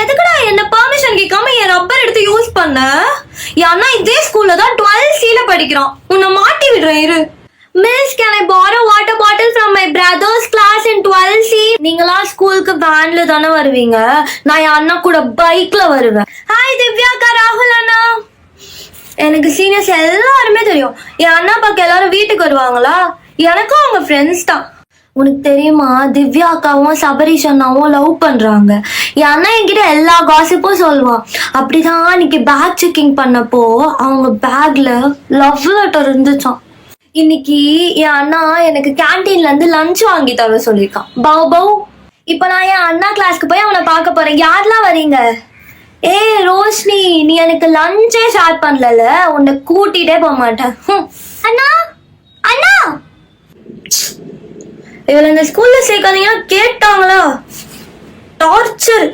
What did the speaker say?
எதுக்குடா என்ன பெர்மிஷன் கேட்காம என் ரப்பர் எடுத்து யூஸ் பண்ண? என் அண்ணா இதே ஸ்கூல்ல தான் 12C படிக்கிறான். உன்னை மாட்டி விடுறேன் இரு. Miss, can I borrow water bottle from my brother's class in 12C? நீங்களா ஸ்கூலுக்கு வேன்ல தானே வருவீங்க, நான் என் அண்ணா கூட பைக்ல வருவேன். ஹாய் திவ்யாக்கா, ராகுல் அண்ணா. எனக்கு சீனியர்ஸ் எல்லாருமே தெரியும். என் அண்ணா பார்க்க எல்லாரும் வீட்டுக்கு வருவாங்களா, எனக்கும் அவங்க ஃப்ரெண்ட்ஸ் தான். உனக்கு தெரியுமா, திவ்யா அக்காவும் சபரீஷ் அண்ணாவும் லவ் பண்றாங்க. என் அண்ணா என்கிட்ட எல்லா காசிப்பும் சொல்லுவான். அப்படிதான் அன்னைக்கு பேக் செக்கிங் பண்ணப்போ அவங்க பேக்ல லவ் லெட்டர் இருந்துச்சான். இன்னைக்கு என் அண்ணா எனக்கு கேன்டீன்ல இருந்து லஞ்ச் வாங்கி தர சொல்லியிருக்கான். Bow bow. இப்ப நான் என் அண்ணா கிளாஸ்க்கு போய் அவனை பார்க்க போறேன். யாரெல்லாம் வரீங்க? ரோஷினி, நீ எனக்கு லஞ்சே ஷேர் பண்ணல, உன்னை கூட்டிட்டே போக மாட்டேன். அண்ணா அண்ணா, இவளை இந்த ஸ்கூல்ல சேர்க்காதீங்கன்னா கேட்டாங்களா? டார்ச்சர்.